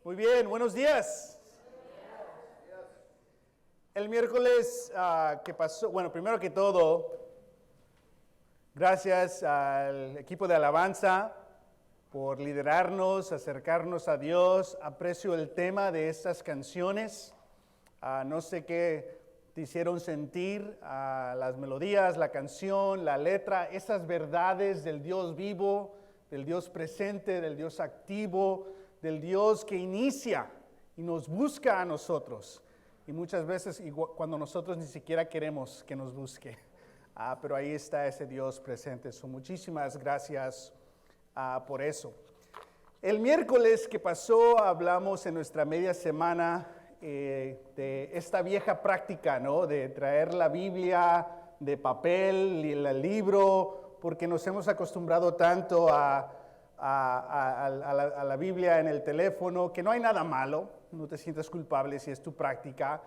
Muy bien, buenos días. El miércoles que pasó, bueno, primero que todo, gracias al equipo de alabanza por liderarnos, acercarnos a Dios. Aprecio el tema de estas canciones. No sé qué te hicieron sentir, las melodías, la canción, la letra, esas verdades del Dios vivo, del Dios presente, del Dios activo, del Dios que inicia y nos busca a nosotros. Y muchas veces cuando nosotros ni siquiera queremos que nos busque. Pero ahí está ese Dios presente. Muchísimas gracias por eso. El miércoles que pasó hablamos en nuestra media semana de esta vieja práctica, ¿no? De traer la Biblia de papel y el libro, porque nos hemos acostumbrado tanto a la Biblia en el teléfono, que no hay nada malo, no te sientas culpable si es tu práctica,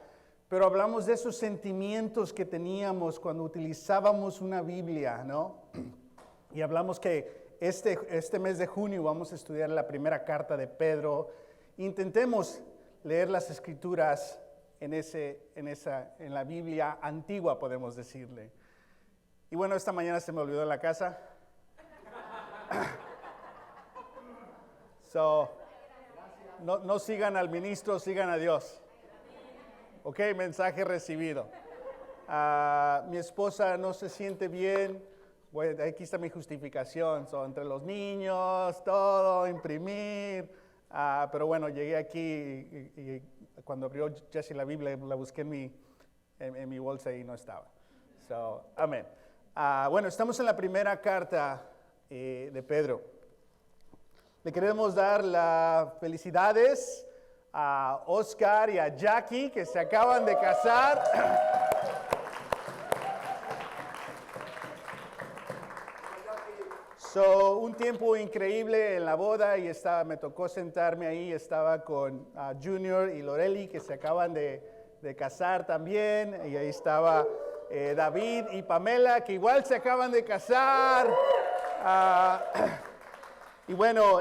pero hablamos de esos sentimientos que teníamos cuando utilizábamos una Biblia, ¿no? Y hablamos que este mes de junio vamos a estudiar la primera carta de Pedro. Intentemos leer las escrituras en la Biblia antigua, podemos decirle. Y bueno, esta mañana se me olvidó en la casa. No sigan al ministro, sigan a Dios. Ok, mensaje recibido. Mi esposa no se siente bien. Bueno, aquí está mi justificación. Entre los niños, todo, imprimir. Pero bueno, llegué aquí y cuando abrió Jesse la Biblia, la busqué en mi bolsa y no estaba. Amén. Bueno, estamos en la primera carta de Pedro. Le queremos dar las felicidades a Oscar y a Jackie, que se acaban de casar. Un tiempo increíble en la boda y me tocó sentarme ahí, estaba con Junior y Loreli, que se acaban de casar también, y ahí estaba David y Pamela, que igual se acaban de casar. Y bueno,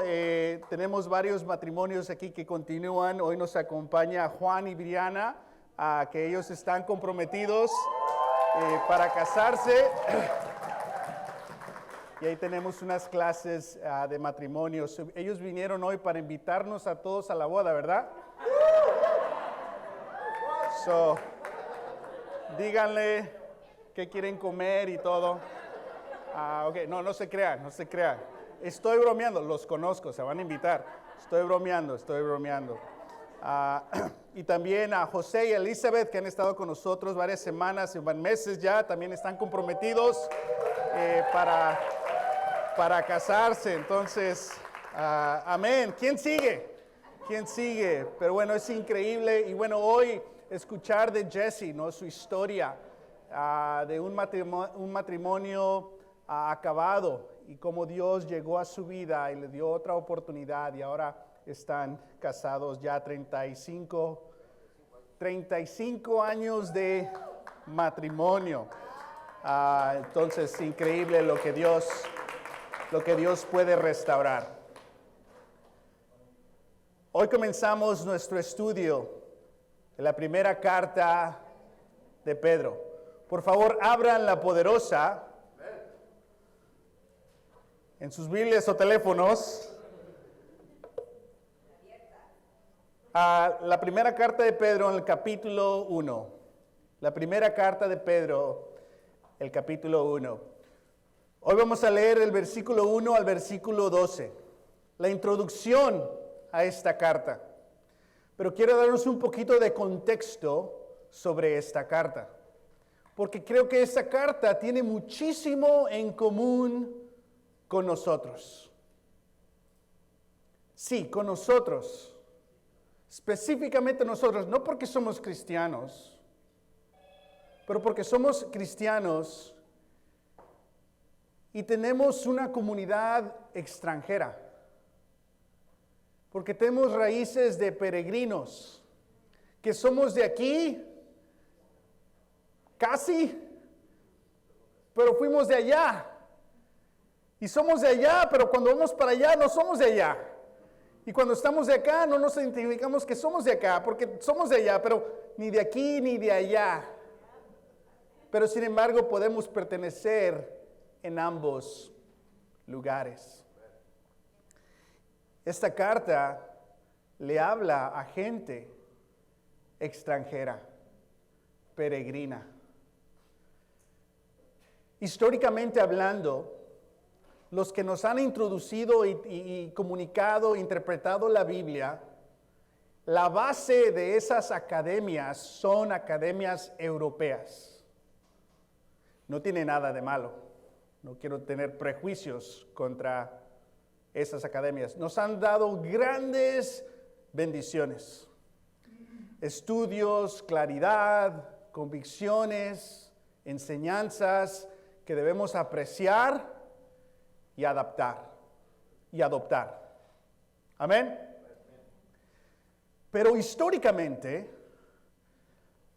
tenemos varios matrimonios aquí que continúan. Hoy nos acompaña Juan y Briana, que ellos están comprometidos para casarse. Y ahí tenemos unas clases de matrimonio. Ellos vinieron hoy para invitarnos a todos a la boda, ¿verdad? Díganle qué quieren comer y todo. Okay. No se crean. Estoy bromeando, los conozco, se van a invitar. Estoy bromeando. Y también a José y Elizabeth, que han estado con nosotros varias semanas, meses ya, también están comprometidos para casarse. Entonces, amén. ¿Quién sigue? Pero bueno, es increíble. Y bueno, hoy escuchar de Jesse, ¿no? Su historia de un matrimonio acabado y cómo Dios llegó a su vida y le dio otra oportunidad y ahora están casados ya 35 años de matrimonio. Entonces, increíble lo que Dios puede restaurar. Hoy comenzamos nuestro estudio de la primera carta de Pedro. Por favor, abran la poderosa en sus Biblias o teléfonos. La primera carta de Pedro en el capítulo 1. La primera carta de Pedro, el capítulo 1. Hoy vamos a leer el versículo 1 al versículo 12. La introducción a esta carta. Pero quiero darnos un poquito de contexto sobre esta carta. Porque creo que esta carta tiene muchísimo en común con nosotros. Sí, con nosotros. Específicamente nosotros, no porque somos cristianos, pero porque somos cristianos y tenemos una comunidad extranjera. Porque tenemos raíces de peregrinos, que somos de aquí, casi, pero fuimos de allá. Y somos de allá, pero cuando vamos para allá no somos de allá. Y cuando estamos de acá, no nos identificamos que somos de acá, porque somos de allá, pero ni de aquí ni de allá. Pero sin embargo, podemos pertenecer en ambos lugares. Esta carta le habla a gente extranjera, peregrina. Históricamente hablando, los que nos han introducido y comunicado, interpretado la Biblia, la base de esas academias son academias europeas. No tiene nada de malo. No quiero tener prejuicios contra esas academias. Nos han dado grandes bendiciones. Estudios, claridad, convicciones, enseñanzas que debemos apreciar y adaptar y adoptar. Amén. Pero históricamente,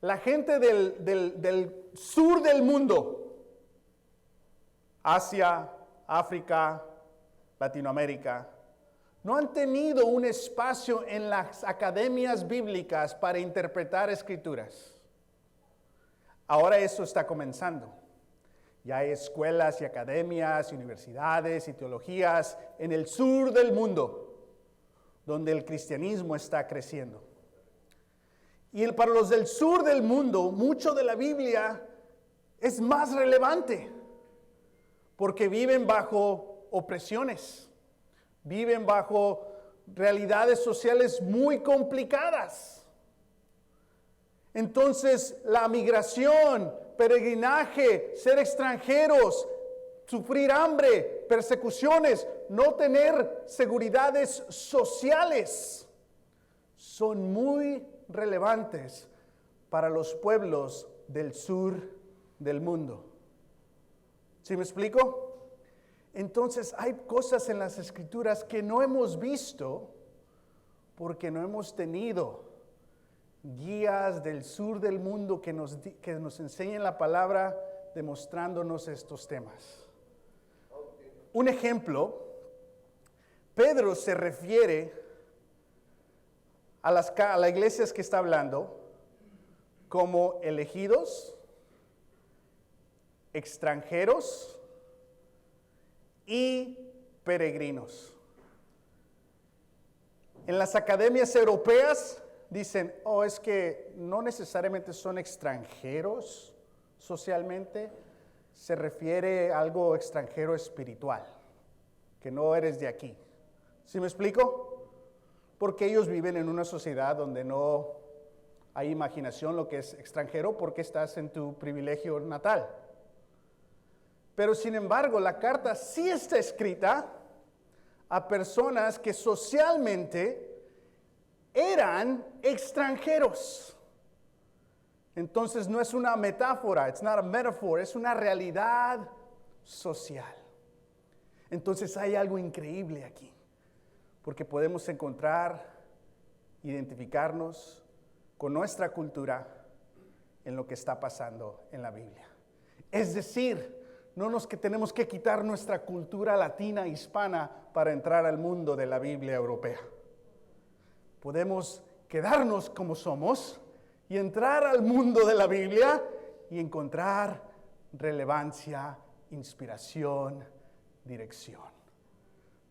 la gente del sur del mundo, Asia, África, Latinoamérica, no han tenido un espacio en las academias bíblicas para interpretar escrituras. Ahora eso está comenzando. Ya hay escuelas y academias, universidades y teologías en el sur del mundo, donde el cristianismo está creciendo. Y para los del sur del mundo, mucho de la Biblia es más relevante, porque viven bajo opresiones, viven bajo realidades sociales muy complicadas. Entonces, la migración, peregrinaje, ser extranjeros, sufrir hambre, persecuciones, no tener seguridades sociales, son muy relevantes para los pueblos del sur del mundo. ¿Sí me explico? Entonces hay cosas en las Escrituras que no hemos visto porque no hemos tenido guías del sur del mundo que nos enseñen la palabra demostrándonos estos temas. Un ejemplo, Pedro se refiere a las iglesias que está hablando como elegidos, extranjeros y peregrinos. En las academias europeas dicen, es que no necesariamente son extranjeros socialmente, se refiere a algo extranjero espiritual, que no eres de aquí. ¿Sí me explico? Porque ellos viven en una sociedad donde no hay imaginación lo que es extranjero porque estás en tu privilegio natal. Pero sin embargo, la carta sí está escrita a personas que socialmente eran extranjeros. Entonces no es una metáfora, it's not a metaphor, es una realidad social. Entonces hay algo increíble aquí, porque podemos identificarnos con nuestra cultura en lo que está pasando en la Biblia. Es decir, no nos tenemos que quitar nuestra cultura latina, hispana, para entrar al mundo de la Biblia europea. Podemos quedarnos como somos y entrar al mundo de la Biblia y encontrar relevancia, inspiración, dirección.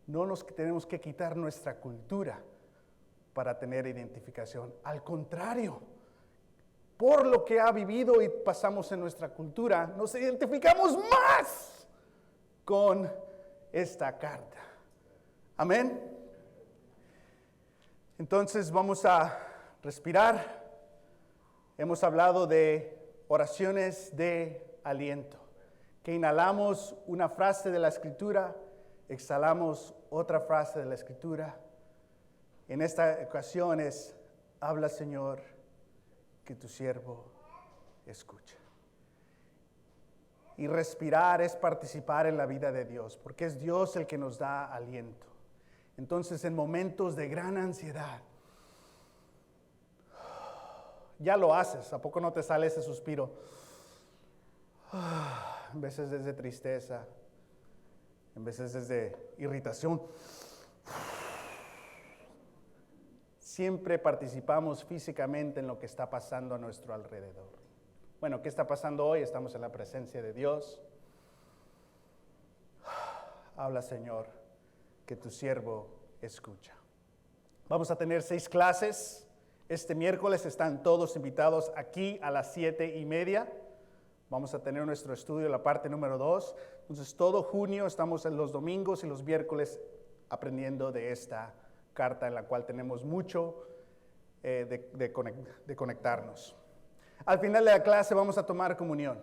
No nos tenemos que quitar nuestra cultura para tener identificación. Al contrario, por lo que ha vivido y pasamos en nuestra cultura, nos identificamos más con esta carta. Amén. Entonces vamos a respirar. Hemos hablado de oraciones de aliento, que inhalamos una frase de la Escritura, exhalamos otra frase de la Escritura. En esta ocasión es, habla Señor, que tu siervo escucha. Y respirar es participar en la vida de Dios, porque es Dios el que nos da aliento. Entonces, en momentos de gran ansiedad, ya lo haces, ¿a poco no te sale ese suspiro? En veces es de tristeza, en veces es de irritación. siempre participamos físicamente en lo que está pasando a nuestro alrededor. Bueno, ¿qué está pasando hoy? Estamos en la presencia de Dios. Habla, Señor, que tu siervo escucha. Vamos a tener 6 clases. Este miércoles están todos invitados aquí a las 7:30. Vamos a tener nuestro estudio, la parte número 2. Entonces, todo junio estamos en los domingos y los miércoles aprendiendo de esta carta en la cual tenemos mucho de conectarnos. Al final de la clase vamos a tomar comunión.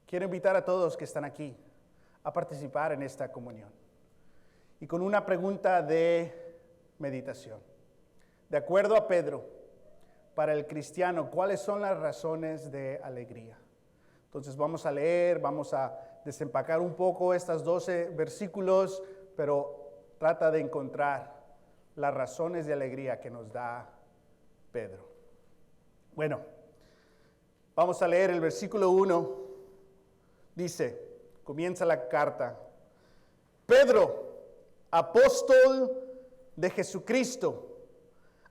Quiero invitar a todos que están aquí a participar en esta comunión. Y con una pregunta de meditación. De acuerdo a Pedro, para el cristiano, ¿cuáles son las razones de alegría? Entonces vamos a leer, vamos a desempacar un poco estos 12 versículos, pero trata de encontrar las razones de alegría que nos da Pedro. Bueno, vamos a leer el versículo 1. Dice, comienza la carta. Pedro, apóstol de Jesucristo,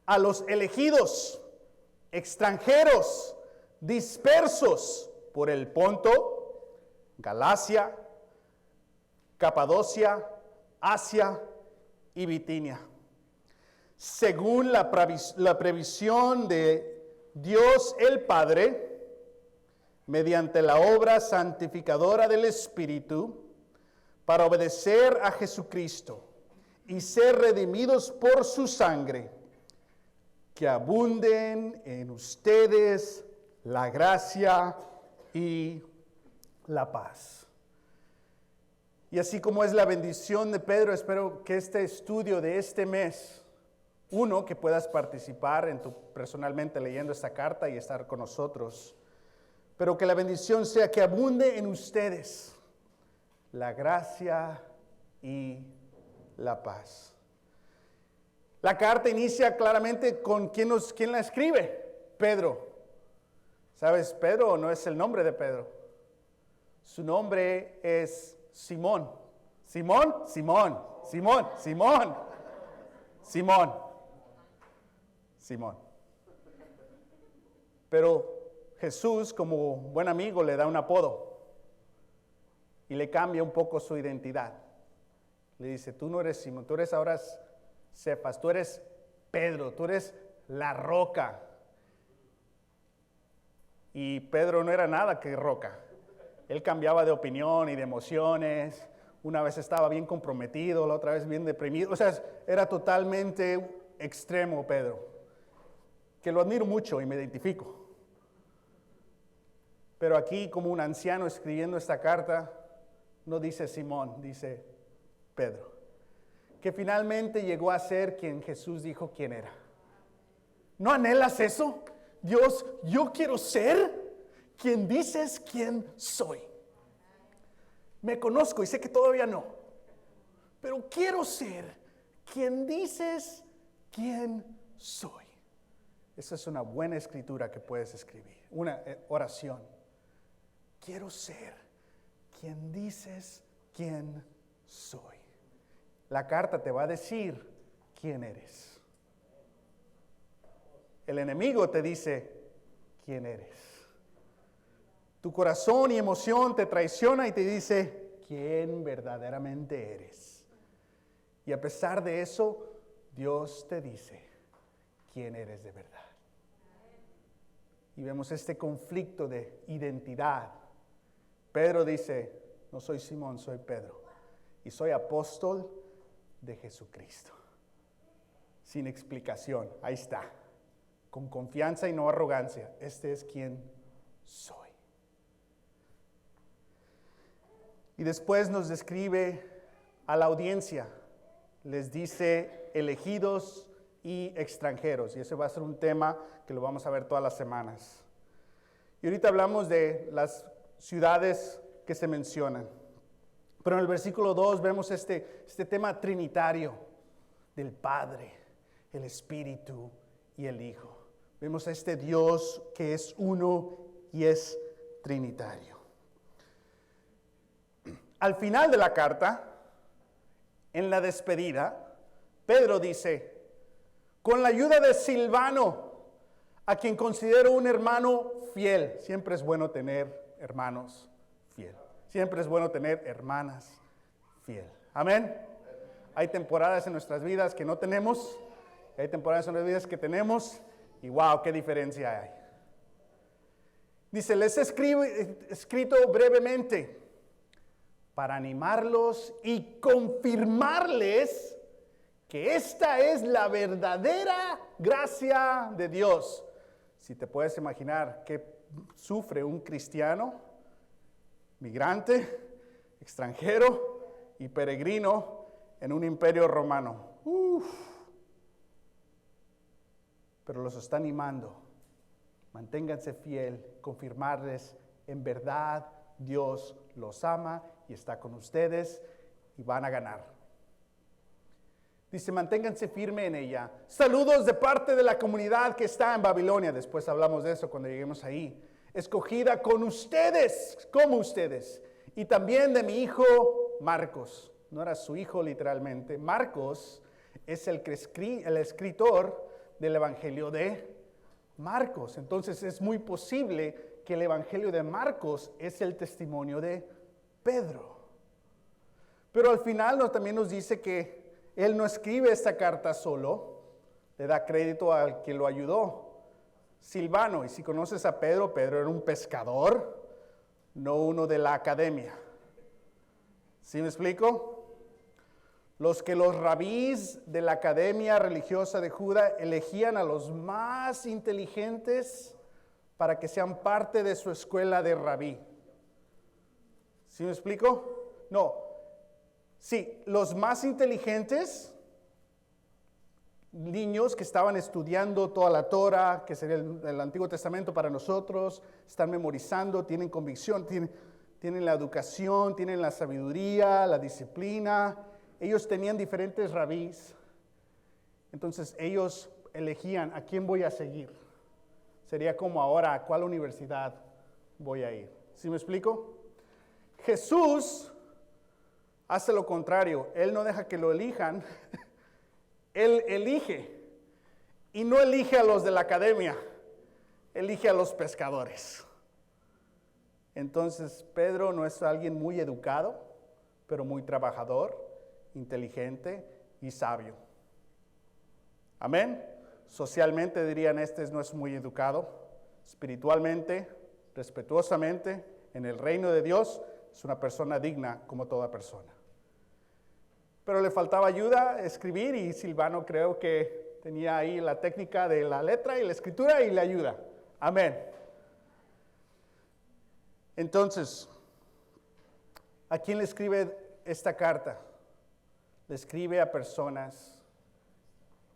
a los elegidos, extranjeros, dispersos por el Ponto, Galacia, Capadocia, Asia y Bitinia, según la previsión de Dios el Padre, mediante la obra santificadora del Espíritu, para obedecer a Jesucristo y ser redimidos por su sangre, que abunden en ustedes la gracia y la paz. Y así como es la bendición de Pedro, espero que este estudio de este mes, que puedas participar personalmente leyendo esta carta y estar con nosotros, pero que la bendición sea que abunde en ustedes la gracia y la paz. La carta inicia claramente con quién la escribe, Pedro. ¿Sabes? Pedro no es el nombre de Pedro. Su nombre es Simón. Simón, Simón, Simón, Simón, Simón, Simón. Pero Jesús, como buen amigo, le da un apodo y le cambia un poco su identidad. Le dice, tú no eres Simón, tú eres ahora Cefas, tú eres Pedro, tú eres la roca. Y Pedro no era nada que roca. Él cambiaba de opinión y de emociones. Una vez estaba bien comprometido, la otra vez bien deprimido. O sea, era totalmente extremo Pedro. Que lo admiro mucho y me identifico. Pero aquí, como un anciano escribiendo esta carta, no dice Simón, dice Pedro. Que finalmente llegó a ser quien Jesús dijo quién era. ¿No anhelas eso? Dios, yo quiero ser quien dices quién soy. Me conozco y sé que todavía no, pero quiero ser quien dices quién soy. Esa es una buena escritura que puedes escribir, una oración. Quiero ser quien dices quién soy. La carta te va a decir quién eres. El enemigo te dice quién eres. Tu corazón y emoción te traiciona y te dice quién verdaderamente eres. Y a pesar de eso, Dios te dice quién eres de verdad. Y vemos este conflicto de identidad. Pedro dice, no soy Simón, soy Pedro. Y soy apóstol de Jesucristo. Sin explicación, ahí está. Con confianza y no arrogancia. Este es quien soy. Y después nos describe a la audiencia. Les dice elegidos y extranjeros. Y ese va a ser un tema que lo vamos a ver todas las semanas. Y ahorita hablamos de las ciudades que se mencionan. Pero en el versículo 2 vemos este tema trinitario del Padre, el Espíritu y el Hijo. Vemos a este Dios que es uno y es trinitario. Al final de la carta, en la despedida, Pedro dice, con la ayuda de Silvano, a quien considero un hermano fiel. Siempre es bueno tener hermanos fiel. Siempre es bueno tener hermanas fiel. Amén. Hay temporadas en nuestras vidas que no tenemos, hay temporadas en nuestras vidas que tenemos, y wow, qué diferencia hay. Dice, les he escrito brevemente para animarlos y confirmarles que esta es la verdadera gracia de Dios. Si te puedes imaginar qué sufre un cristiano, migrante, extranjero y peregrino en un imperio romano. Pero los está animando. Manténganse fiel, confirmarles, en verdad Dios los ama y está con ustedes y van a ganar. Dice, manténganse firme en ella. Saludos de parte de la comunidad que está en Babilonia. Después hablamos de eso cuando lleguemos ahí. Escogida con ustedes, como ustedes. Y también de mi hijo Marcos. No era su hijo literalmente. Marcos es el escritor del Evangelio de Marcos. Entonces es muy posible que el Evangelio de Marcos es el testimonio de Pedro. Pero al final también nos dice que él no escribe esta carta solo, le da crédito al que lo ayudó, Silvano. Y si conoces a Pedro, Pedro era un pescador, no uno de la academia. ¿Sí me explico? Los rabís de la academia religiosa de Judá elegían a los más inteligentes para que sean parte de su escuela de rabí. ¿Sí me explico? No. Sí, los más inteligentes, niños que estaban estudiando toda la Torah, que sería el Antiguo Testamento para nosotros, están memorizando, tienen convicción, tienen la educación, tienen la sabiduría, la disciplina. Ellos tenían diferentes rabís, entonces ellos elegían a quién voy a seguir. Sería como ahora, ¿a cuál universidad voy a ir? ¿Sí me explico? Jesús hace lo contrario. Él no deja que lo elijan, Él elige. Y no elige a los de la academia, elige a los pescadores. Entonces Pedro no es alguien muy educado, pero muy trabajador, inteligente y sabio. Amén. Socialmente dirían, no es muy educado. Espiritualmente, respetuosamente, en el reino de Dios, es una persona digna como toda persona. Pero le faltaba ayuda a escribir y Silvano creo que tenía ahí la técnica de la letra y la escritura y le ayuda. Amén. Entonces, ¿a quién le escribe esta carta? Le escribe a personas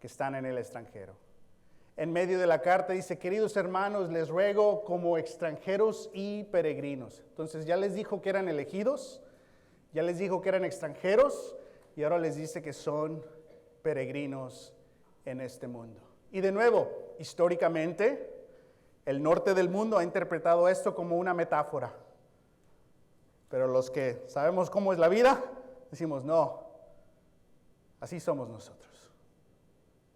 que están en el extranjero. En medio de la carta dice, queridos hermanos, les ruego como extranjeros y peregrinos. Entonces ya les dijo que eran elegidos, ya les dijo que eran extranjeros y ahora les dice que son peregrinos en este mundo. Y de nuevo, históricamente, el norte del mundo ha interpretado esto como una metáfora. Pero los que sabemos cómo es la vida, decimos, no, así somos nosotros.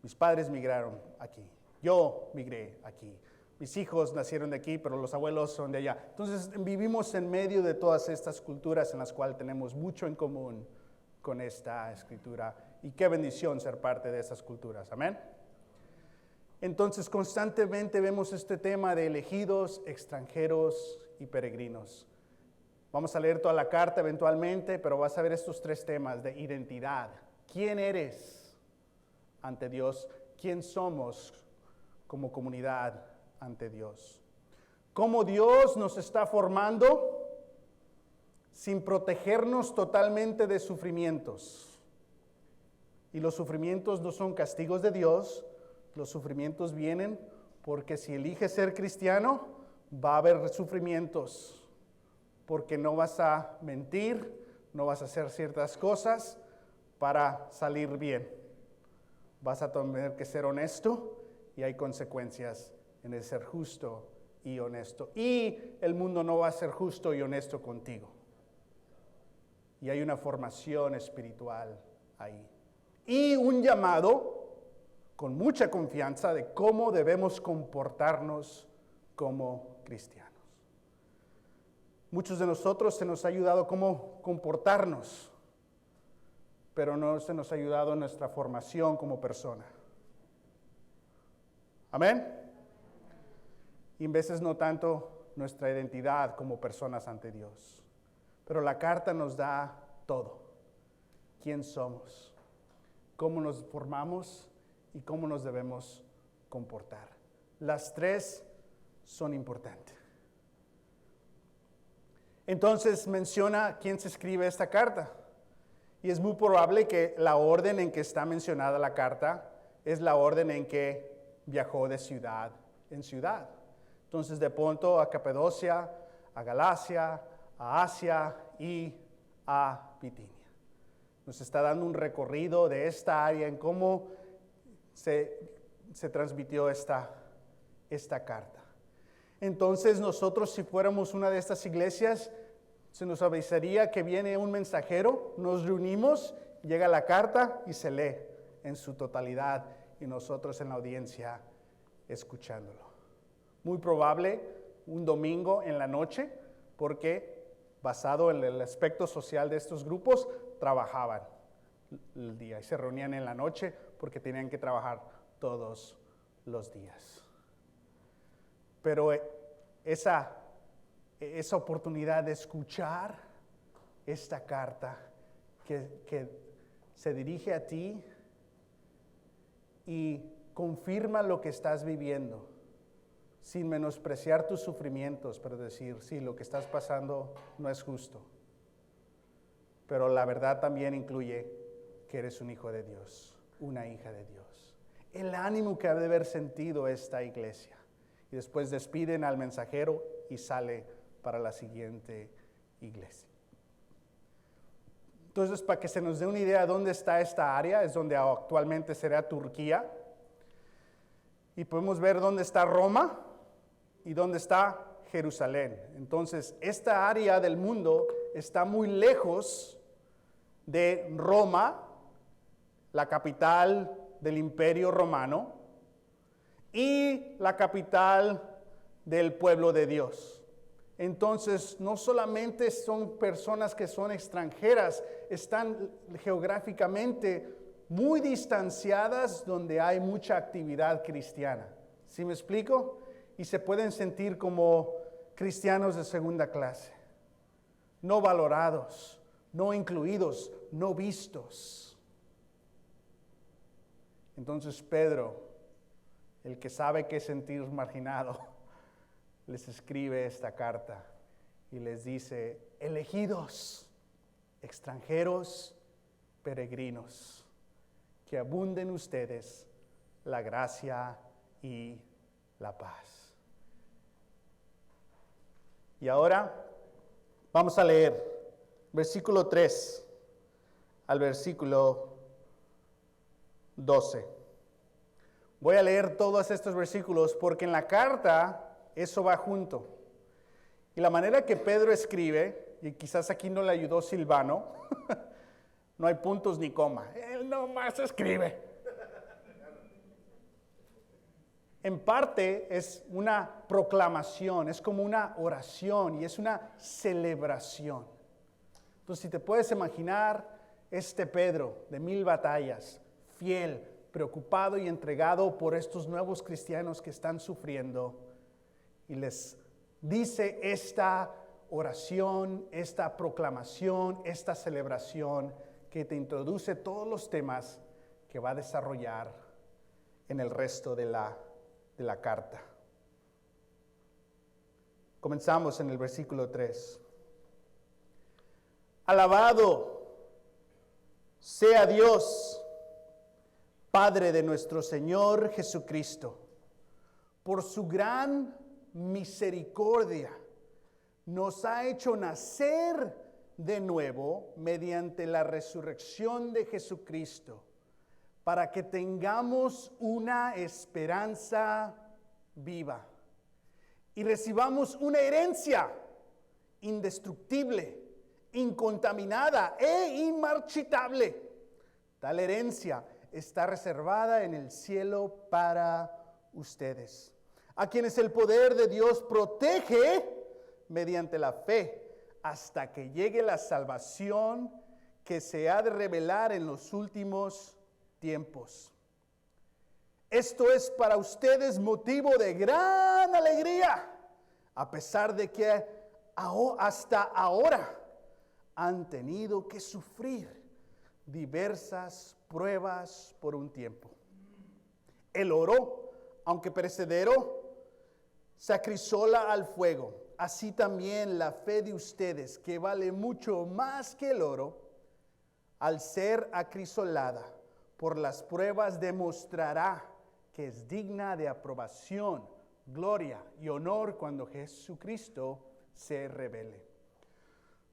Mis padres migraron aquí, yo migré aquí, mis hijos nacieron de aquí, pero los abuelos son de allá. Entonces vivimos en medio de todas estas culturas en las cuales tenemos mucho en común con esta escritura. Y qué bendición ser parte de esas culturas, amén. Entonces constantemente vemos este tema de elegidos, extranjeros y peregrinos. Vamos a leer toda la carta eventualmente, pero vas a ver estos tres temas de identidad. ¿Quién eres ante Dios? ¿Quién somos como comunidad ante Dios? ¿Cómo Dios nos está formando sin protegernos totalmente de sufrimientos? Y los sufrimientos no son castigos de Dios, los sufrimientos vienen porque si eliges ser cristiano, va a haber sufrimientos. Porque no vas a mentir, no vas a hacer ciertas cosas para salir bien. Vas a tener que ser honesto y hay consecuencias en el ser justo y honesto. Y el mundo no va a ser justo y honesto contigo. Y hay una formación espiritual ahí. Y un llamado con mucha confianza de cómo debemos comportarnos como cristianos. Muchos de nosotros se nos ha ayudado cómo comportarnos, pero no se nos ha ayudado en nuestra formación como persona. Amén. Y en veces no tanto nuestra identidad como personas ante Dios. Pero la carta nos da todo. ¿Quién somos? ¿Cómo nos formamos? Y cómo nos debemos comportar. Las tres son importantes. Entonces menciona quién se escribe esta carta. Y es muy probable que la orden en que está mencionada la carta es la orden en que viajó de ciudad en ciudad. Entonces de Ponto a Capadocia, a Galacia, a Asia y a Bitinia. Nos está dando un recorrido de esta área en cómo se transmitió esta carta. Entonces nosotros, si fuéramos una de estas iglesias, se nos avisaría que viene un mensajero, nos reunimos, llega la carta y se lee en su totalidad y nosotros en la audiencia escuchándolo. Muy probable un domingo en la noche, porque basado en el aspecto social de estos grupos, trabajaban el día y se reunían en la noche porque tenían que trabajar todos los días. Pero esa oportunidad de escuchar esta carta que se dirige a ti y confirma lo que estás viviendo, sin menospreciar tus sufrimientos, pero decir, sí, lo que estás pasando no es justo. Pero la verdad también incluye que eres un hijo de Dios, una hija de Dios. El ánimo que ha de haber sentido esta iglesia. Y después despiden al mensajero y sale para la siguiente iglesia. Entonces, para que se nos dé una idea de dónde está esta área, es donde actualmente será Turquía. Y podemos ver dónde está Roma y dónde está Jerusalén. Entonces, esta área del mundo está muy lejos de Roma, la capital del Imperio Romano, y la capital del pueblo de Dios. Entonces, no solamente son personas que son extranjeras, están geográficamente muy distanciadas donde hay mucha actividad cristiana. ¿Sí me explico? Y se pueden sentir como cristianos de segunda clase, no valorados, no incluidos, no vistos. Entonces Pedro, el que sabe qué sentir marginado, les escribe esta carta y les dice, elegidos, extranjeros, peregrinos, que abunden ustedes la gracia y la paz. Y ahora vamos a leer versículo 3 al versículo 12. Voy a leer todos estos versículos porque en la carta eso va junto. Y la manera que Pedro escribe, y quizás aquí no le ayudó Silvano, no hay puntos ni coma. Él nomás escribe. En parte es una proclamación, es como una oración y es una celebración. Entonces, si te puedes imaginar este Pedro de 1000 batallas, fiel, preocupado y entregado por estos nuevos cristianos que están sufriendo, y les dice esta oración, esta proclamación, esta celebración que te introduce todos los temas que va a desarrollar en el resto de la carta. Comenzamos en el versículo 3. Alabado sea Dios, Padre de nuestro Señor Jesucristo, por su gran misericordia, nos ha hecho nacer de nuevo mediante la resurrección de Jesucristo, para que tengamos una esperanza viva y recibamos una herencia indestructible, incontaminada e inmarchitable. Tal herencia está reservada en el cielo para ustedes, a quienes el poder de Dios protege mediante la fe, hasta que llegue la salvación que se ha de revelar en los últimos tiempos. Esto es para ustedes motivo de gran alegría, a pesar de que hasta ahora han tenido que sufrir diversas pruebas por un tiempo. El oro, aunque perecedero, se acrisola al fuego. Así también la fe de ustedes, que vale mucho más que el oro, al ser acrisolada por las pruebas, demostrará que es digna de aprobación, gloria y honor cuando Jesucristo se revele.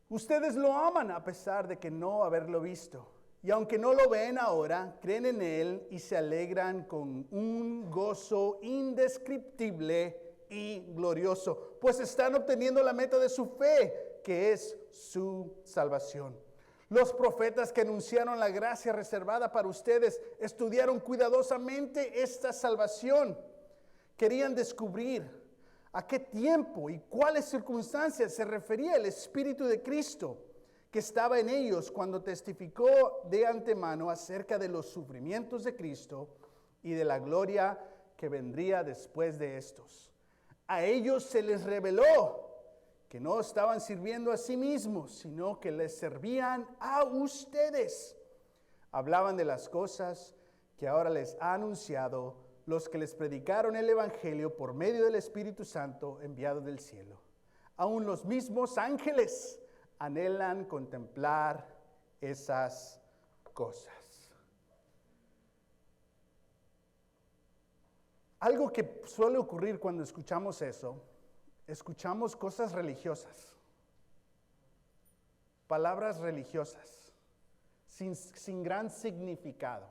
Ustedes lo aman a pesar de que no haberlo visto. Y aunque no lo ven ahora, creen en Él y se alegran con un gozo indescriptible y glorioso, pues están obteniendo la meta de su fe, que es su salvación. Los profetas que anunciaron la gracia reservada para ustedes estudiaron cuidadosamente esta salvación. Querían descubrir a qué tiempo y cuáles circunstancias se refería el Espíritu de Cristo que estaba en ellos cuando testificó de antemano acerca de los sufrimientos de Cristo y de la gloria que vendría después de estos. A ellos se les reveló que no estaban sirviendo a sí mismos, sino que les servían a ustedes. Hablaban de las cosas que ahora les ha anunciado los que les predicaron el Evangelio por medio del Espíritu Santo enviado del cielo. Aún los mismos ángeles anhelan contemplar esas cosas. Algo que suele ocurrir cuando escuchamos eso, escuchamos cosas religiosas, palabras religiosas, sin gran significado.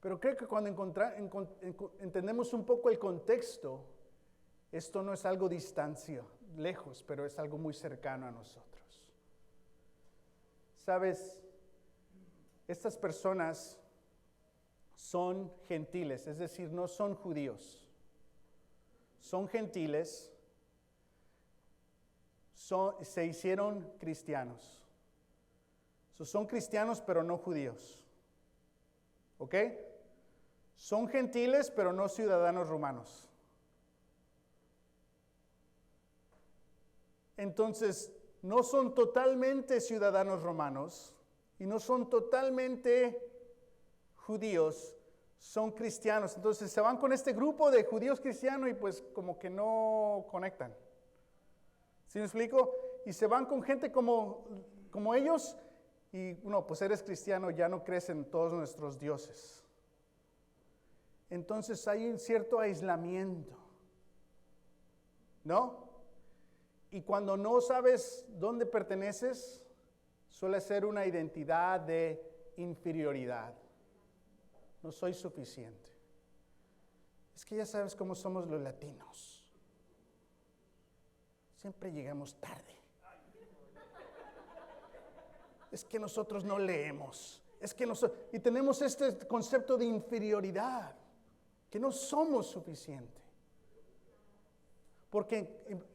Pero creo que cuando entendemos un poco el contexto, esto no es algo lejos, pero es algo muy cercano a nosotros. ¿Sabes? Estas personas son gentiles, es decir, no son judíos. Son gentiles, se hicieron cristianos. Son cristianos pero no judíos. ¿Ok? Son gentiles pero no ciudadanos romanos. Entonces, no son totalmente ciudadanos romanos y no son totalmente judíos, son cristianos. Entonces se van con este grupo de judíos cristianos y pues como que no conectan. ¿Sí me explico? Y se van con gente como ellos y pues eres cristiano, ya no crees en todos nuestros dioses. Entonces hay un cierto aislamiento, ¿no? Y cuando no sabes dónde perteneces, suele ser una identidad de inferioridad. No soy suficiente. Es que ya sabes cómo somos los latinos. Siempre llegamos tarde. Es que nosotros no leemos. Y tenemos este concepto de inferioridad, que no somos suficientes. Porque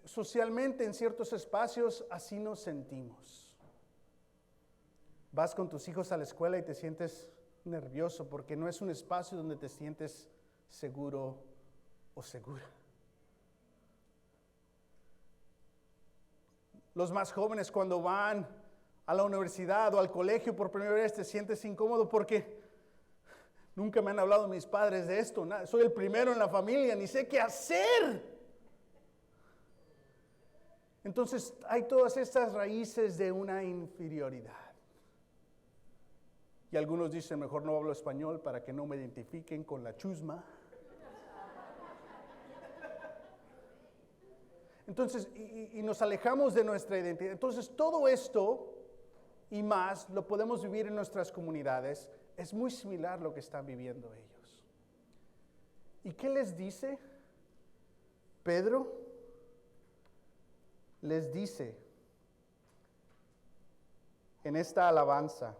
socialmente en ciertos espacios así nos sentimos. Vas con tus hijos a la escuela y te sientes nervioso porque no es un espacio donde te sientes seguro o segura. Los más jóvenes cuando van a la universidad o al colegio por primera vez te sientes incómodo porque nunca me han hablado mis padres de esto. Soy el primero en la familia, ni sé qué hacer. Entonces hay todas estas raíces de una inferioridad. Y algunos dicen, mejor no hablo español para que no me identifiquen con la chusma. Entonces, y nos alejamos de nuestra identidad. Entonces, todo esto y más lo podemos vivir en nuestras comunidades. Es muy similar a lo que están viviendo ellos. ¿Y qué les dice Pedro? Les dice en esta alabanza,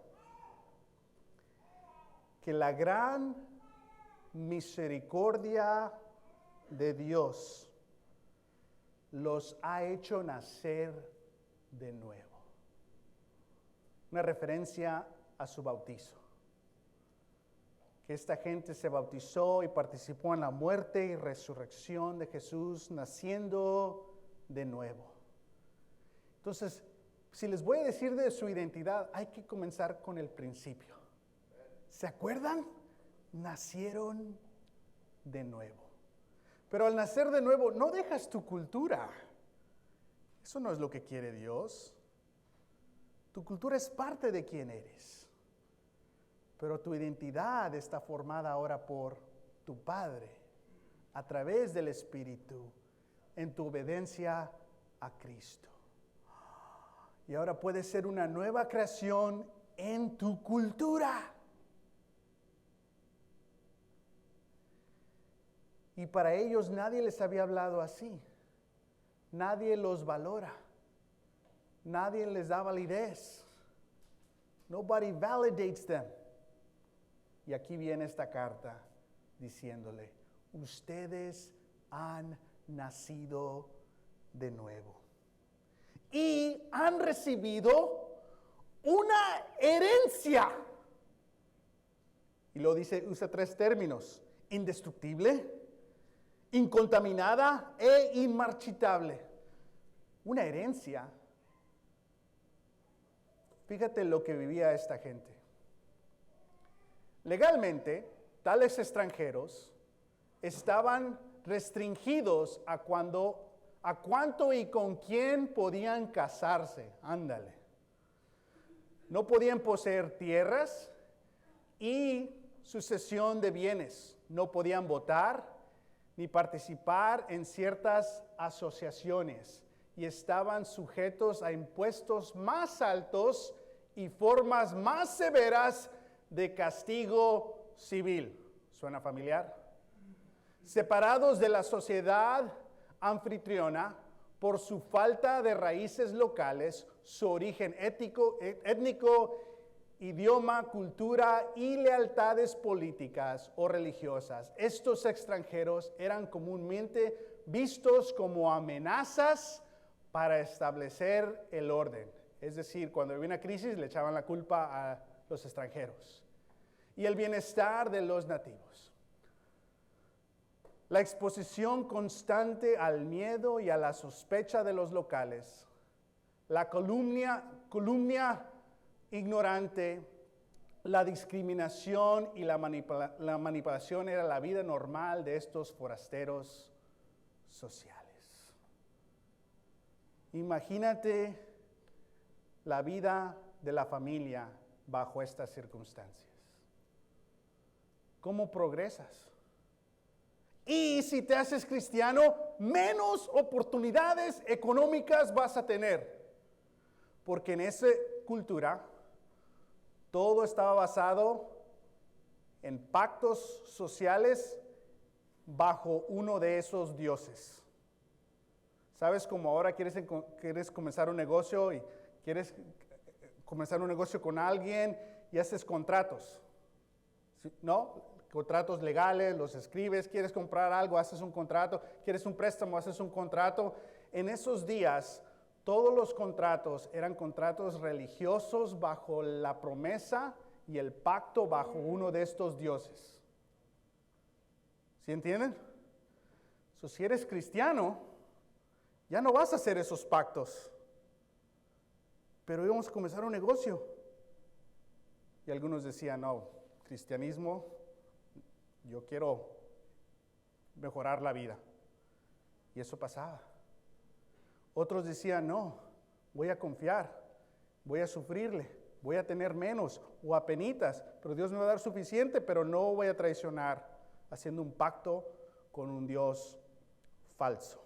que la gran misericordia de Dios los ha hecho nacer de nuevo. Una referencia a su bautizo. Que esta gente se bautizó y participó en la muerte y resurrección de Jesús, naciendo de nuevo. Entonces, si les voy a decir de su identidad, hay que comenzar con el principio. ¿Se acuerdan? Nacieron de nuevo. Pero al nacer de nuevo, no dejas tu cultura. Eso no es lo que quiere Dios. Tu cultura es parte de quién eres. Pero tu identidad está formada ahora por tu Padre, a través del Espíritu, en tu obediencia a Cristo. Y ahora puedes ser una nueva creación en tu cultura. Y para ellos nadie les había hablado así. Nadie los valora. Nadie les da validez. Nobody validates them. Y aquí viene esta carta diciéndole, ustedes han nacido de nuevo. Y han recibido una herencia. Y lo dice, usa 3 términos: indestructible, incontaminada e inmarchitable. Una herencia. Fíjate lo que vivía esta gente. Legalmente, tales extranjeros estaban restringidos a cuánto y con quién podían casarse. Ándale. No podían poseer tierras y sucesión de bienes. No podían votar ni participar en ciertas asociaciones y estaban sujetos a impuestos más altos y formas más severas de castigo civil. ¿Suena familiar? Separados de la sociedad anfitriona por su falta de raíces locales, su origen étnico, idioma, cultura y lealtades políticas o religiosas. Estos extranjeros eran comúnmente vistos como amenazas para establecer el orden. Es decir, cuando había una crisis le echaban la culpa a los extranjeros y el bienestar de los nativos. La exposición constante al miedo y a la sospecha de los locales, la calumnia ignorante, la discriminación y la manipulación era la vida normal de estos forasteros sociales. Imagínate la vida de la familia bajo estas circunstancias. ¿Cómo progresas? Y si te haces cristiano, menos oportunidades económicas vas a tener. Porque en esa cultura todo estaba basado en pactos sociales bajo uno de esos dioses. ¿Sabes cómo ahora quieres comenzar un negocio y quieres comenzar un negocio con alguien y haces contratos? ¿No? Contratos legales, los escribes, quieres comprar algo, haces un contrato, quieres un préstamo, haces un contrato. En esos días, todos los contratos eran contratos religiosos bajo la promesa y el pacto bajo uno de estos dioses. ¿Sí entienden? Si eres cristiano, ya no vas a hacer esos pactos. Pero íbamos a comenzar un negocio. Y algunos decían, no, cristianismo, yo quiero mejorar la vida. Y eso pasaba. Otros decían, no, voy a confiar, voy a sufrirle, voy a tener menos o apenitas, pero Dios me va a dar suficiente, pero no voy a traicionar haciendo un pacto con un Dios falso.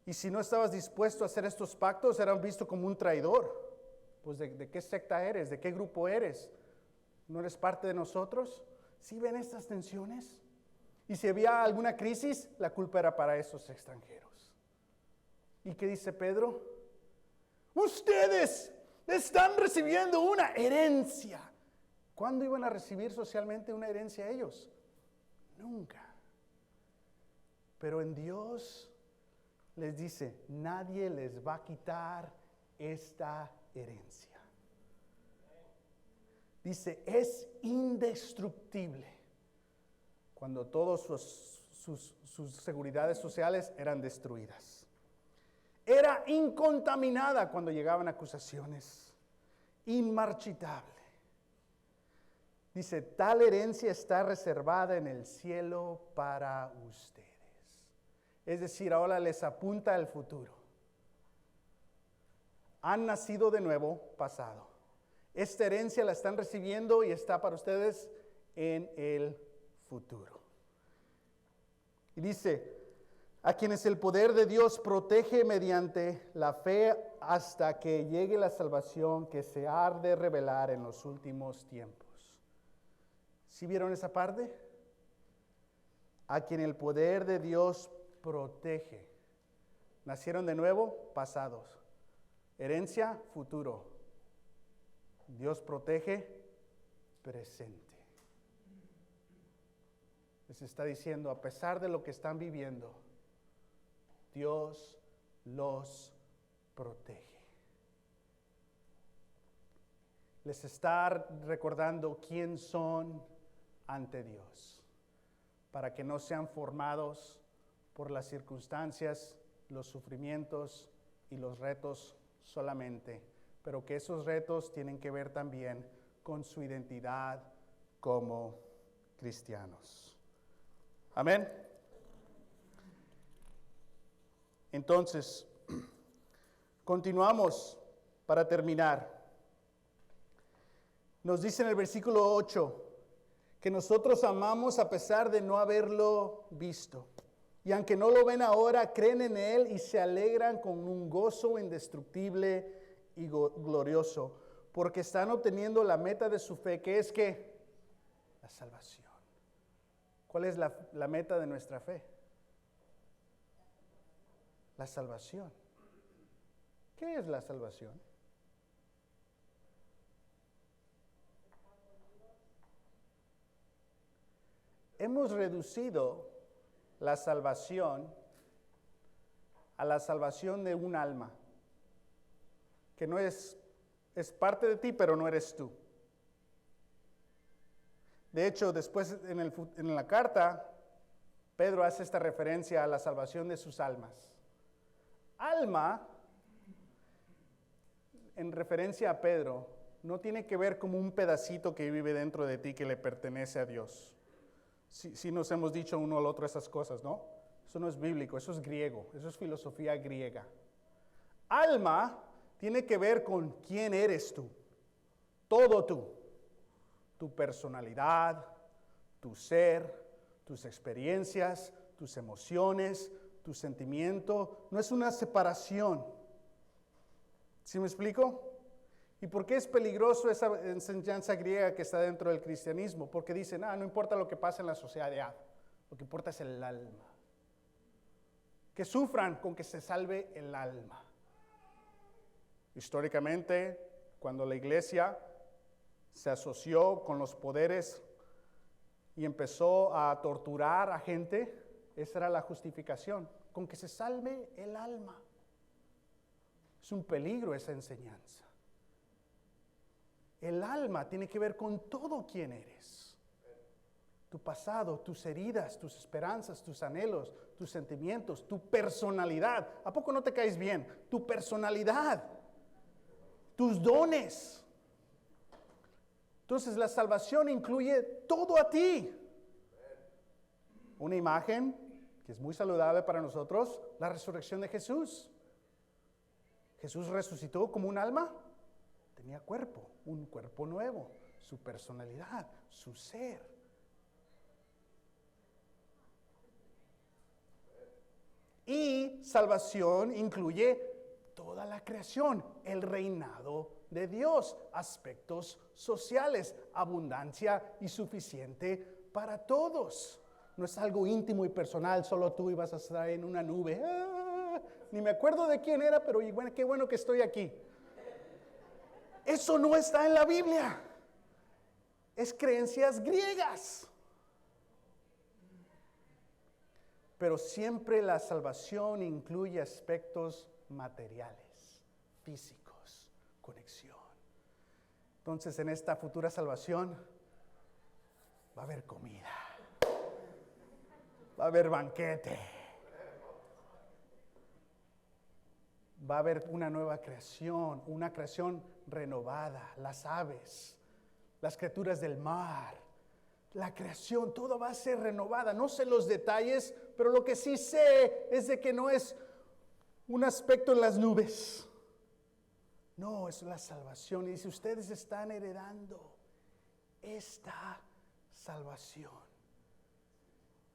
Y si no estabas dispuesto a hacer estos pactos, eras visto como un traidor. Pues ¿de qué secta eres? ¿De qué grupo eres? ¿No eres parte de nosotros? ¿Sí ven estas tensiones? Y si había alguna crisis, la culpa era para esos extranjeros. ¿Y qué dice Pedro? Ustedes están recibiendo una herencia. ¿Cuándo iban a recibir socialmente una herencia ellos? Nunca. Pero en Dios les dice, nadie les va a quitar esta herencia. Dice, es indestructible. Cuando todas sus seguridades sociales eran destruidas. Era incontaminada cuando llegaban acusaciones. Inmarchitable. Dice, tal herencia está reservada en el cielo para ustedes. Es decir, ahora les apunta al futuro. Han nacido de nuevo, pasado. Esta herencia la están recibiendo y está para ustedes en el futuro. Y dice, a quienes el poder de Dios protege mediante la fe hasta que llegue la salvación que se ha de revelar en los últimos tiempos. ¿Sí vieron esa parte? A quien el poder de Dios protege. Nacieron de nuevo, pasados. Herencia, futuro. Dios protege, presente. Les está diciendo, a pesar de lo que están viviendo, Dios los protege. Les está recordando quién son ante Dios, para que no sean formados por las circunstancias, los sufrimientos y los retos solamente, pero que esos retos tienen que ver también con su identidad como cristianos. Amén. Entonces, continuamos para terminar. Nos dice en el versículo 8 que nosotros amamos a pesar de no haberlo visto. Y aunque no lo ven ahora, creen en Él y se alegran con un gozo indestructible y glorioso, porque están obteniendo la meta de su fe, que es ¿qué? La salvación. ¿Cuál es la meta de nuestra fe? La salvación. ¿Qué es la salvación? Hemos reducido la salvación a la salvación de un alma, que no es parte de ti, pero no eres tú. De hecho, después en la carta, Pedro hace esta referencia a la salvación de sus almas. Alma, en referencia a Pedro, no tiene que ver como un pedacito que vive dentro de ti que le pertenece a Dios. Sí nos hemos dicho uno al otro esas cosas, ¿no? Eso no es bíblico, eso es griego, eso es filosofía griega. Alma tiene que ver con quién eres tú, todo tú, tu personalidad, tu ser, tus experiencias, tus emociones, tu sentimiento. No es una separación. ¿Sí me explico? ¿Y por qué es peligroso esa enseñanza griega que está dentro del cristianismo? Porque dicen, no importa lo que pasa en la sociedad, lo que importa es el alma. Que sufran con que se salve el alma. Históricamente, cuando la iglesia se asoció con los poderes y empezó a torturar a gente, esa era la justificación, con que se salve el alma. Es un peligro esa enseñanza. El alma tiene que ver con todo quien eres. Tu pasado, tus heridas, tus esperanzas, tus anhelos, tus sentimientos, tu personalidad. ¿A poco no te caes bien? Tu personalidad, tus dones. Entonces la salvación incluye todo a ti. Una imagen que es muy saludable para nosotros, la resurrección de Jesús. Jesús resucitó como un alma. Tenía cuerpo, un cuerpo nuevo, su personalidad, su ser. Y salvación incluye toda la creación, el reinado de Dios, aspectos sociales, abundancia y suficiente para todos. No es algo íntimo y personal, solo tú ibas a estar en una nube. Ni me acuerdo de quién era, pero bueno, qué bueno que estoy aquí. Eso no está en la Biblia. es creencias griegas. Pero siempre la salvación incluye aspectos materiales, físicos, conexión. Entonces, en esta futura salvación va a haber comida, va a haber banquete, va a haber una nueva creación, una creación renovada, las aves, las criaturas del mar, la creación, todo va a ser renovada. No sé los detalles, pero lo que sí sé es de que no es un aspecto en las nubes. No, es la salvación. Y dice, ustedes están heredando esta salvación.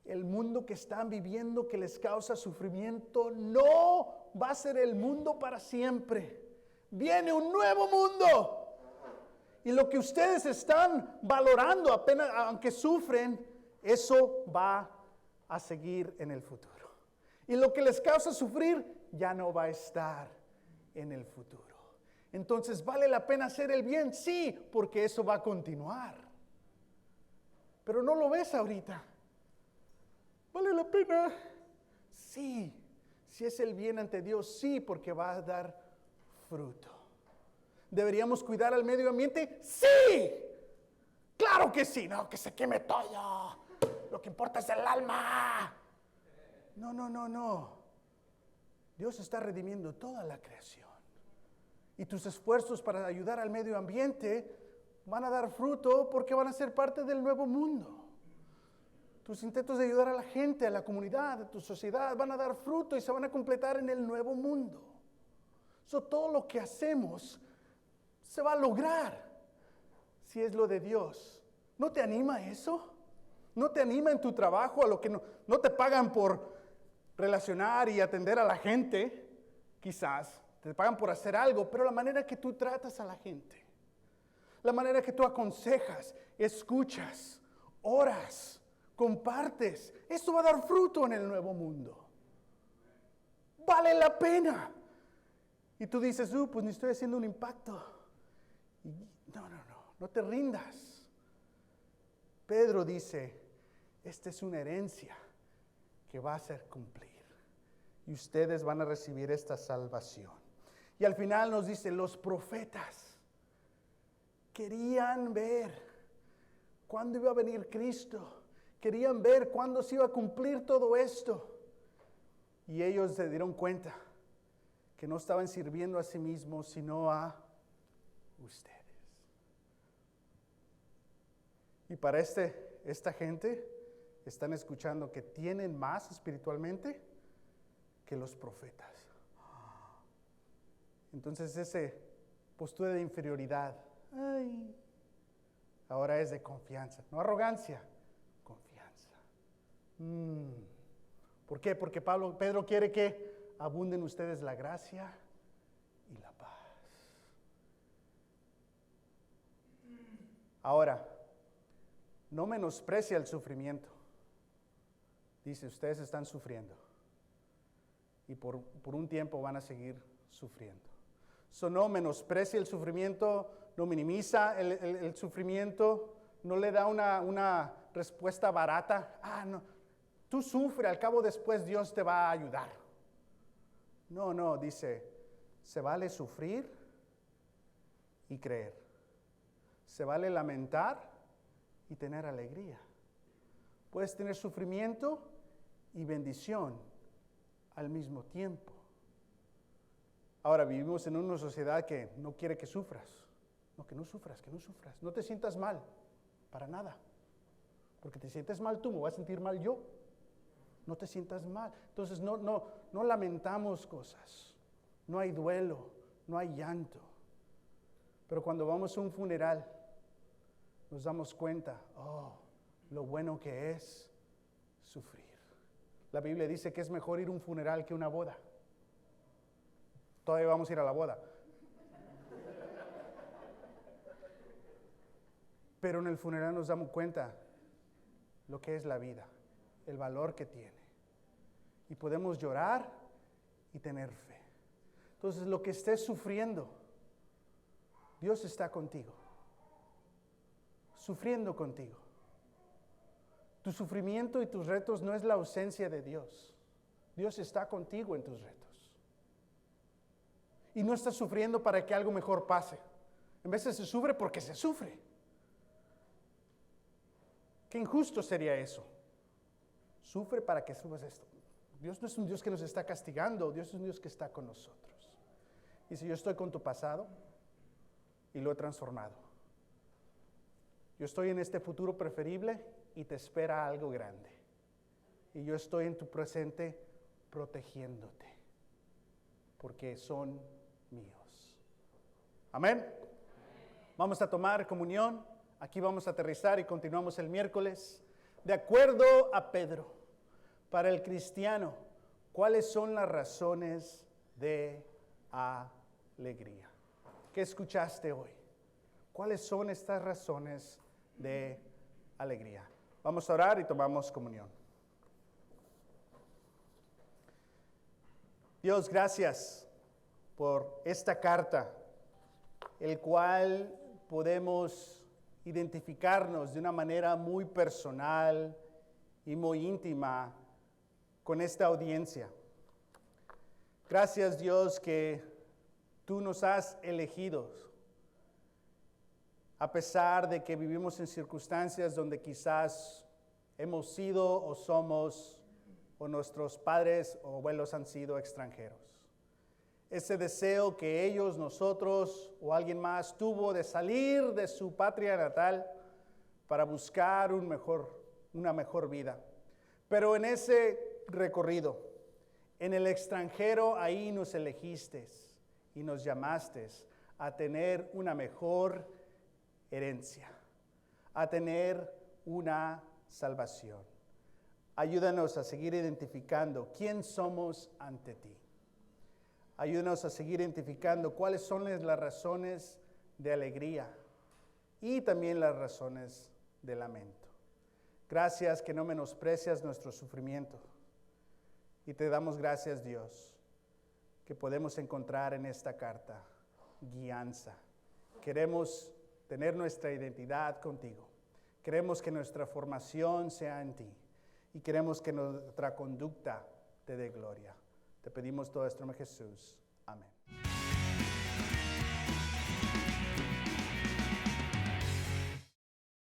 El mundo que están viviendo, que les causa sufrimiento, no va a ser el mundo para siempre. Viene un nuevo mundo. Y lo que ustedes están valorando, apenas aunque sufren, eso va a seguir en el futuro. Y lo que les causa sufrir ya no va a estar en el futuro. Entonces, ¿vale la pena hacer el bien? Sí, porque eso va a continuar. Pero no lo ves ahorita. ¿Vale la pena? Sí. Si es el bien ante Dios, sí, porque va a dar fruto. ¿Deberíamos cuidar al medio ambiente? ¡Sí! ¡Claro que sí! No, que se queme todo. Lo que importa es el alma. No. Dios está redimiendo toda la creación. Y tus esfuerzos para ayudar al medio ambiente van a dar fruto porque van a ser parte del nuevo mundo. Tus intentos de ayudar a la gente, a la comunidad, a tu sociedad, van a dar fruto y se van a completar en el nuevo mundo. Todo lo que hacemos se va a lograr si es lo de Dios. ¿No te anima eso? ¿No te anima en tu trabajo a lo que no te pagan por relacionar y atender a la gente? Quizás te pagan por hacer algo, pero la manera que tú tratas a la gente, la manera que tú aconsejas, escuchas, oras, compartes, esto va a dar fruto en el nuevo mundo. Vale la pena. Y tú dices, pues ni estoy haciendo un impacto. No te rindas. Pedro dice, esta es una herencia que va a ser cumplir. Y ustedes van a recibir esta salvación. Y al final nos dice, los profetas querían ver cuándo iba a venir Cristo. Querían ver cuándo se iba a cumplir todo esto. Y ellos se dieron cuenta que no estaban sirviendo a sí mismos, sino a ustedes. Y para esta gente, están escuchando que tienen más espiritualmente que los profetas. Entonces esa postura de inferioridad, ahora es de confianza, no arrogancia, confianza. ¿Por qué? Porque Pedro quiere que abunden ustedes la gracia y la paz. Ahora, no menosprecia el sufrimiento. Dice, ustedes están sufriendo. Y por un tiempo van a seguir sufriendo. No menosprecia el sufrimiento, no minimiza el sufrimiento, no le da una respuesta barata. No, tú sufre, al cabo después Dios te va a ayudar. No, dice, se vale sufrir y creer. Se vale lamentar y tener alegría. Puedes tener sufrimiento y bendición al mismo tiempo. Ahora vivimos en una sociedad que no quiere que sufras. No, que no sufras. No te sientas mal, para nada. Porque te sientes mal tú, me voy a sentir mal yo. No te sientas mal. Entonces no lamentamos cosas. No hay duelo, no hay llanto. Pero cuando vamos a un funeral, nos damos cuenta, lo bueno que es sufrir. La Biblia dice que es mejor ir a un funeral que una boda. Todavía vamos a ir a la boda. Pero en el funeral nos damos cuenta lo que es la vida, el valor que tiene. Y podemos llorar y tener fe. Entonces, lo que estés sufriendo, Dios está contigo. sufriendo contigo. Tu sufrimiento y tus retos no es la ausencia de Dios. Dios está contigo en tus retos. Y no estás sufriendo para que algo mejor pase. En vez de se sufre porque se sufre. Qué injusto sería eso. Sufre para que subas esto. Dios no es un Dios que nos está castigando, Dios es un Dios que está con nosotros. Y si yo estoy con tu pasado y lo he transformado. Yo estoy en este futuro preferible y te espera algo grande. Y yo estoy en tu presente protegiéndote, porque son míos. Amén. Vamos a tomar comunión. Aquí vamos a aterrizar y continuamos el miércoles. De acuerdo a Pedro, para el cristiano, ¿cuáles son las razones de alegría? ¿Qué escuchaste hoy? ¿Cuáles son estas razones de alegría? Vamos a orar y tomamos comunión. Dios, gracias por esta carta, el cual podemos identificarnos de una manera muy personal y muy íntima con esta audiencia. Gracias, Dios, que tú nos has elegido, a pesar de que vivimos en circunstancias donde quizás hemos sido o somos, o nuestros padres o abuelos han sido extranjeros. Ese deseo que ellos, nosotros o alguien más tuvo de salir de su patria natal para buscar una mejor vida. Pero en ese recorrido, en el extranjero, ahí nos elegiste y nos llamaste a tener una mejor herencia, a tener una salvación. Ayúdanos a seguir identificando quién somos ante ti. Ayúdanos a seguir identificando cuáles son las razones de alegría y también las razones de lamento. Gracias que no menosprecias nuestro sufrimiento. Y te damos gracias, Dios, que podemos encontrar en esta carta guianza. Queremos tener nuestra identidad contigo. Queremos que nuestra formación sea en ti. Y queremos que nuestra conducta te dé gloria. Te pedimos todo esto en Jesús. Amén.